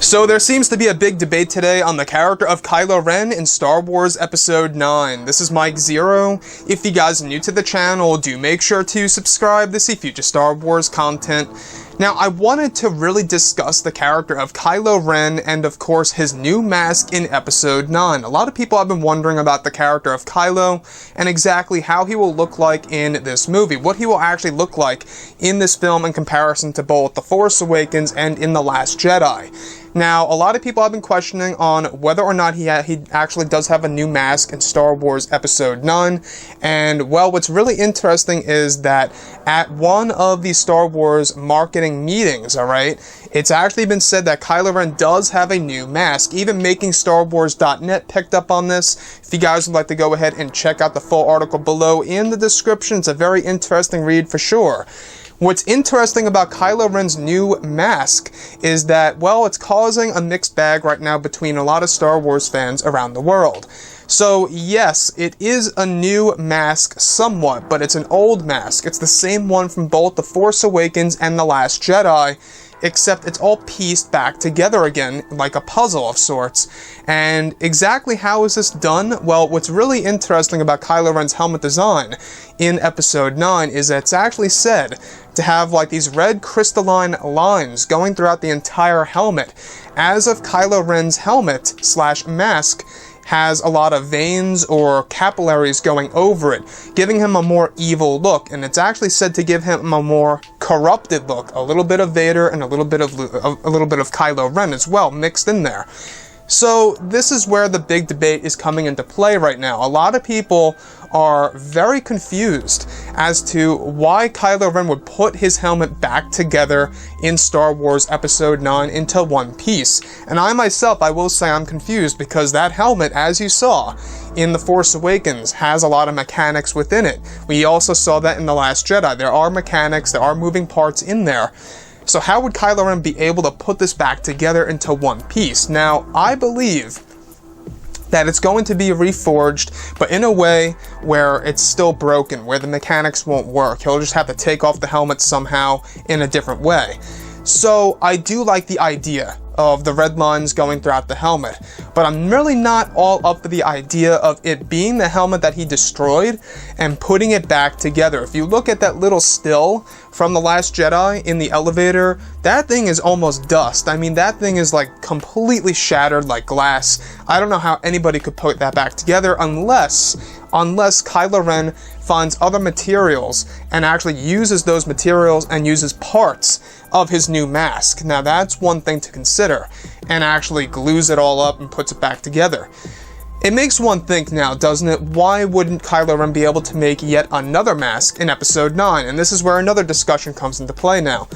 So there seems to be a big debate today on the character of Kylo Ren in Star Wars Episode 9. This is Mike Zero. If you guys are new to the channel, do make sure to subscribe to see future Star Wars content. Now, I wanted to really discuss the character of Kylo Ren and, of course, his new mask in Episode 9. A lot of people have been wondering about the character of Kylo and exactly how he will look like in this movie, what he will actually look like in this film in comparison to both The Force Awakens and in The Last Jedi. Now, a lot of people have been questioning on whether or not he actually does have a new mask in Star Wars Episode 9, and, well, what's really interesting is that at one of the Star Wars marketing meetings, alright, it's actually been said that Kylo Ren does have a new mask. Even MakingStarWars.net picked up on this. If you guys would like to go ahead and check out the full article below in the description, it's a very interesting read for sure. What's interesting about Kylo Ren's new mask is that, well, it's causing a mixed bag right now between a lot of Star Wars fans around the world. So, yes, it is a new mask somewhat, but it's an old mask. It's the same one from both The Force Awakens and The Last Jedi, except it's all pieced back together again, like a puzzle of sorts. And exactly how is this done? Well, what's really interesting about Kylo Ren's helmet design in Episode 9 is that it's actually said to have like these red crystalline lines going throughout the entire helmet, as if Kylo Ren's helmet / mask has a lot of veins or capillaries going over it, giving him a more evil look, and it's actually said to give him a more corrupted look, a little bit of Vader and a little bit of Kylo Ren as well mixed in there. So this is where the big debate is coming into play right now. A lot of people are very confused as to why Kylo Ren would put his helmet back together in Star Wars Episode 9 into one piece. And I myself, I will say I'm confused because that helmet, as you saw in The Force Awakens, has a lot of mechanics within it. We also saw that in The Last Jedi. There are mechanics, there are moving parts in there. So how would Kylo Ren be able to put this back together into one piece? Now, I believe that it's going to be reforged, but in a way where it's still broken, where the mechanics won't work. He'll just have to take off the helmet somehow in a different way. So I do like the idea of the red lines going throughout the helmet, but I'm really not all up for the idea of it being the helmet that he destroyed and putting it back together. If you look at that little still from The Last Jedi in the elevator, that thing is almost dust. I mean, that thing is like completely shattered like glass. I don't know how anybody could put that back together unless Kylo Ren finds other materials and actually uses those materials and uses parts of his new mask. Now that's one thing to consider, and actually glues it all up and puts it back together. It makes one think now, doesn't it? Why wouldn't Kylo Ren be able to make yet another mask in Episode 9? And this is where another discussion comes into play now.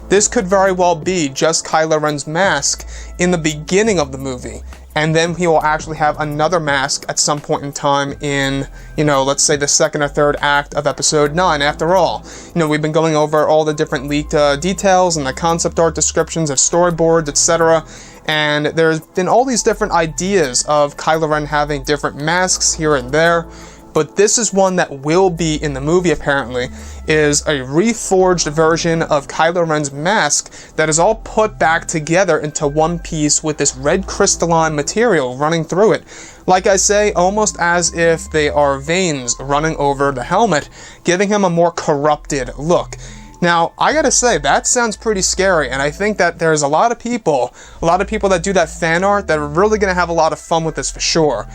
This could very well be just Kylo Ren's mask in the beginning of the movie, and then he will actually have another mask at some point in time in, let's say the second or third act of Episode 9. After all, we've been going over all the different leaked details and the concept art descriptions of storyboards, etc., and there's been all these different ideas of Kylo Ren having different masks here and there, but this is one that will be in the movie apparently, is a reforged version of Kylo Ren's mask that is all put back together into one piece with this red crystalline material running through it. Like I say, almost as if they are veins running over the helmet, giving him a more corrupted look. Now, I gotta say, that sounds pretty scary, and I think that there's a lot of people that do that fan art that are really gonna have a lot of fun with this for sure.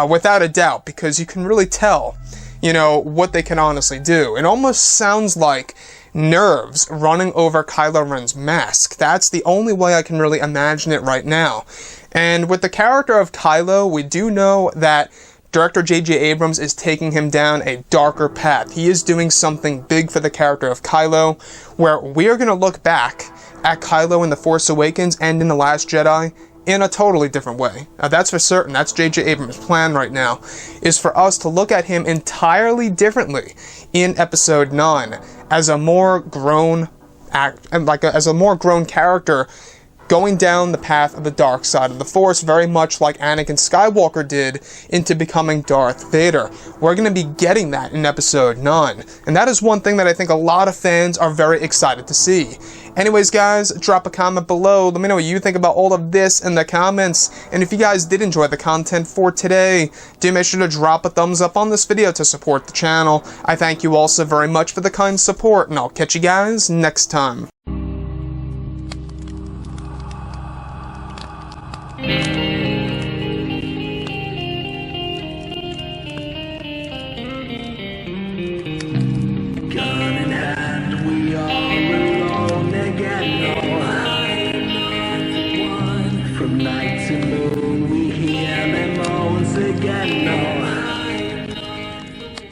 Without a doubt, because you can really tell, what they can honestly do. It almost sounds like nerves running over Kylo Ren's mask. That's the only way I can really imagine it right now. And with the character of Kylo, we do know that Director J.J. Abrams is taking him down a darker path. He is doing something big for the character of Kylo, where we are going to look back at Kylo in The Force Awakens and in The Last Jedi in a totally different way. That's for certain. That's J.J. Abrams' plan right now, is for us to look at him entirely differently in Episode 9 as a more grown as a more grown character going down the path of the dark side of the Force, very much like Anakin Skywalker did into becoming Darth Vader. We're going to be getting that in episode 9, and that is one thing that I think a lot of fans are very excited to see. Anyways, guys, drop a comment below. Let me know what you think about all of this in the comments. And if you guys did enjoy the content for today, do make sure to drop a thumbs up on this video to support the channel. I thank you all so very much for the kind support, and I'll catch you guys next time.